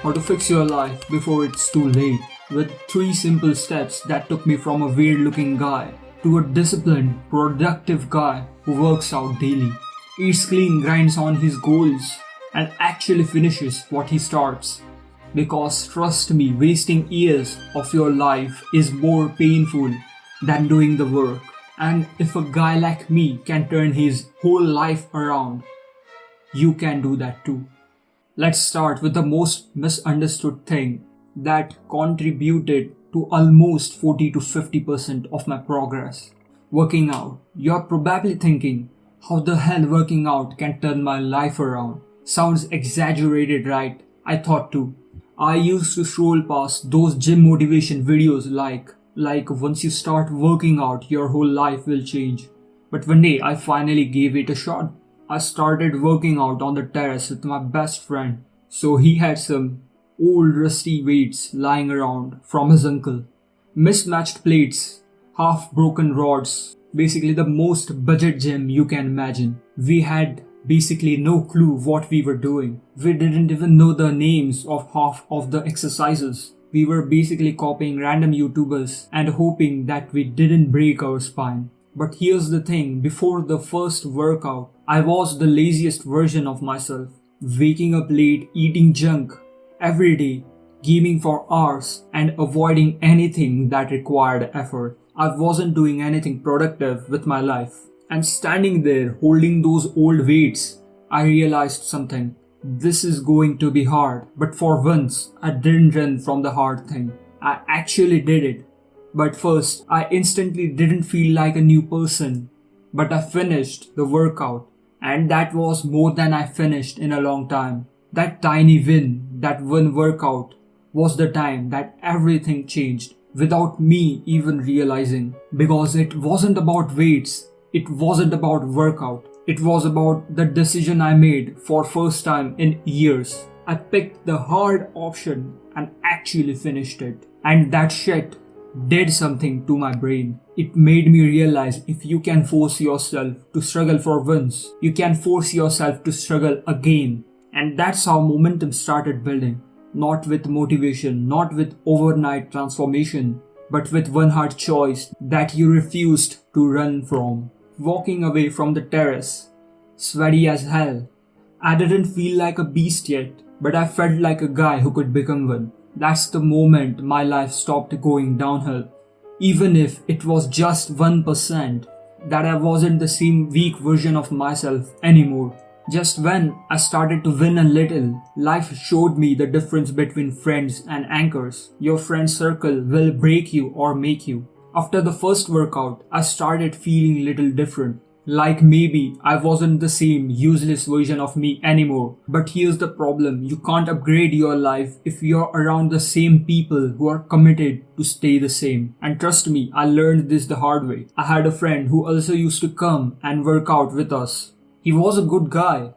how to fix your life before it's too late, with 3 simple steps that took me from a weird looking guy to a disciplined, productive guy who works out daily, eats clean, grinds on his goals, and actually finishes what he starts. Because trust me, wasting years of your life is more painful than doing the work. And if a guy like me can turn his whole life around, you can do that too. Let's start with the most misunderstood thing that contributed to almost 40 to 50% of my progress. Working out. You're probably thinking, how the hell working out can turn my life around? Sounds exaggerated, right? I thought too. I used to scroll past those gym motivation videos like once you start working out, your whole life will change. But one day I finally gave it a shot. I started working out on the terrace with my best friend. So he had some old rusty weights lying around from his uncle. Mismatched plates, half broken rods, basically the most budget gym you can imagine. We had basically no clue what we were doing. We didn't even know the names of half of the exercises. We were basically copying random YouTubers and hoping that we didn't break our spine. But here's the thing, before the first workout, I was the laziest version of myself. Waking up late, eating junk every day, gaming for hours, and avoiding anything that required effort. I wasn't doing anything productive with my life. And standing there holding those old weights, I realized something. This is going to be hard. But for once, I didn't run from the hard thing. I actually did it. But first, I instantly didn't feel like a new person. But I finished the workout. And that was more than I finished in a long time. That tiny win, that one workout, was the time that everything changed. Without me even realizing. Because it wasn't about weights. It wasn't about workout. It was about the decision I made for first time in years. I picked the hard option and actually finished it. And that shit did something to my brain. It made me realize if you can force yourself to struggle for once, you can force yourself to struggle again. And that's how momentum started building. Not with motivation, not with overnight transformation, but with one hard choice that you refused to run from. Walking away from the terrace, sweaty as hell. I didn't feel like a beast yet, but I felt like a guy who could become one. That's the moment my life stopped going downhill. Even if it was just 1%, that I wasn't the same weak version of myself anymore. Just when I started to win a little, life showed me the difference between friends and anchors. Your friend circle will break you or make you. After the first workout, I started feeling little different. Like maybe I wasn't the same useless version of me anymore. But here's the problem, you can't upgrade your life if you're around the same people who are committed to stay the same. And trust me, I learned this the hard way. I had a friend who also used to come and work out with us. He was a good guy.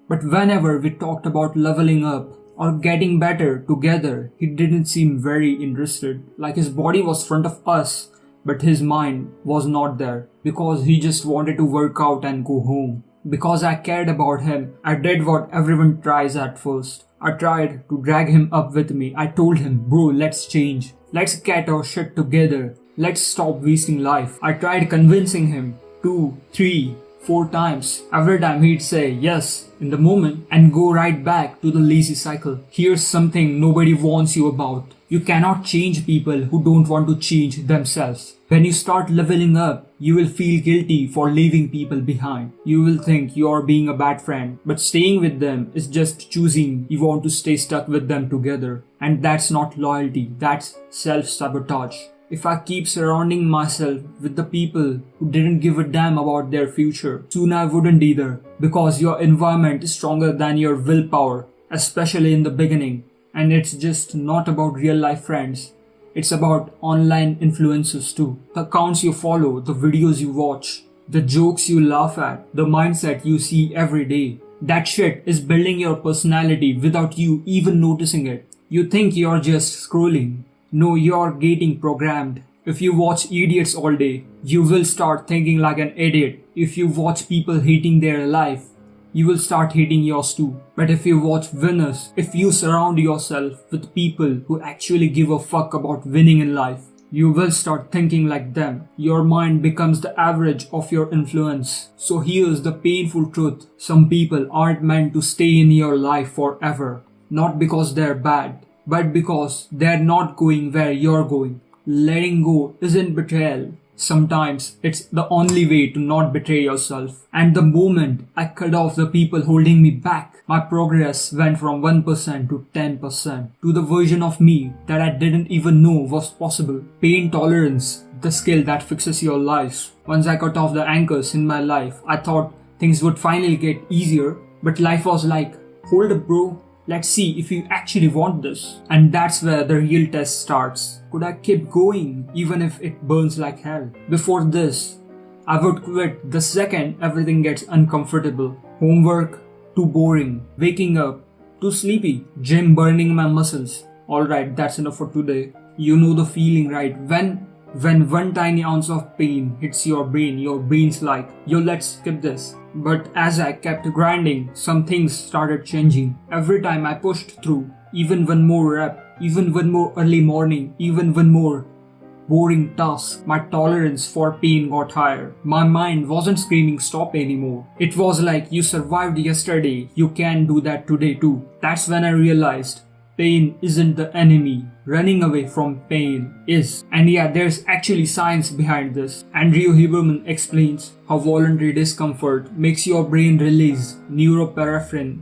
But whenever we talked about leveling up or getting better together, he didn't seem very interested. Like his body was front of us, but his mind was not there because he just wanted to work out and go home. Because I cared about him, I did what everyone tries at first. I tried to drag him up with me. I told him, bro, let's change. Let's get our shit together. Let's stop wasting life. I tried convincing him 2, 3, 4 times. Every time he'd say yes in the moment and go right back to the lazy cycle. Here's something nobody warns you about. You cannot change people who don't want to change themselves. When you start leveling up, you will feel guilty for leaving people behind. You will think you are being a bad friend, but staying with them is just choosing you want to stay stuck with them together. And that's not loyalty, that's self-sabotage. If I keep surrounding myself with the people who didn't give a damn about their future, soon I wouldn't either. Because your environment is stronger than your willpower, especially in the beginning. And it's just not about real life friends. It's about online influences too. The accounts you follow, the videos you watch, the jokes you laugh at, the mindset you see every day. That shit is building your personality without you even noticing it. You think you're just scrolling. No, you're getting programmed. If you watch idiots all day, you will start thinking like an idiot. If you watch people hating their life, you will start hating yours too. But if you watch winners, if you surround yourself with people who actually give a fuck about winning in life, you will start thinking like them. Your mind becomes the average of your influence. So here's the painful truth. Some people aren't meant to stay in your life forever. Not because they're bad, but because they're not going where you're going. Letting go isn't betrayal. Sometimes it's the only way to not betray yourself. And the moment I cut off the people holding me back, my progress went from 1% to 10% to the version of me that I didn't even know was possible. Pain tolerance, the skill that fixes your life. Once I cut off the anchors in my life, I thought things would finally get easier, but life was like, hold up bro, let's see if you actually want this. And that's where the real test starts. Could I keep going even if it burns like hell? Before this, I would quit the second everything gets uncomfortable. Homework, too boring. Waking up, too sleepy. Gym burning my muscles. Alright, that's enough for today. You know the feeling, right? When one tiny ounce of pain hits your brain's like, yo, let's skip this. But as I kept grinding, some things started changing. Every time I pushed through, even one more rep, even one more early morning, even one more boring task, my tolerance for pain got higher. My mind wasn't screaming stop anymore. It was like, you survived yesterday, you can do that today too. That's when I realized pain isn't the enemy. Running away from pain is. And yeah, there's actually science behind this. Andrew Huberman explains how voluntary discomfort makes your brain release neuroperipherin,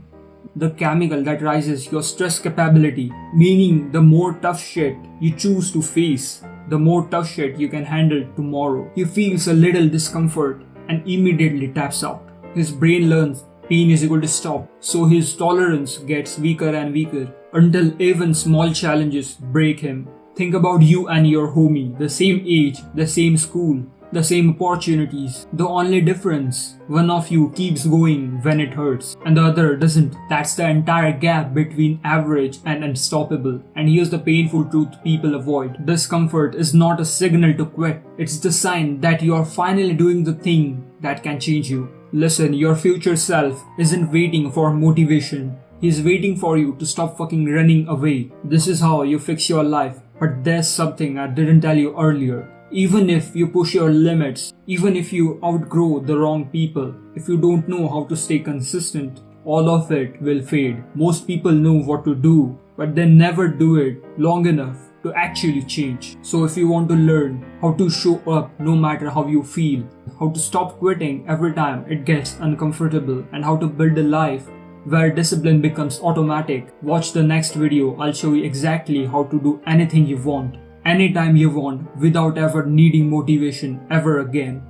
the chemical that raises your stress capability. Meaning, the more tough shit you choose to face, the more tough shit you can handle tomorrow. He feels a little discomfort and immediately taps out. His brain learns pain is equal to stop, so his tolerance gets weaker and weaker until even small challenges break him. Think about you and your homie, the same age, the same school, the same opportunities. The only difference, one of you keeps going when it hurts and the other doesn't. That's the entire gap between average and unstoppable. And here's the painful truth people avoid. Discomfort is not a signal to quit. It's the sign that you are finally doing the thing that can change you. Listen, your future self isn't waiting for motivation. He's waiting for you to stop fucking running away. This is how you fix your life. But there's something I didn't tell you earlier. Even if you push your limits, even if you outgrow the wrong people, if you don't know how to stay consistent, all of it will fade. Most people know what to do, but they never do it long enough to actually change. So if you want to learn how to show up no matter how you feel, how to stop quitting every time it gets uncomfortable, and how to build a life where discipline becomes automatic, watch the next video. I'll show you exactly how to do anything you want, anytime you want, without ever needing motivation ever again.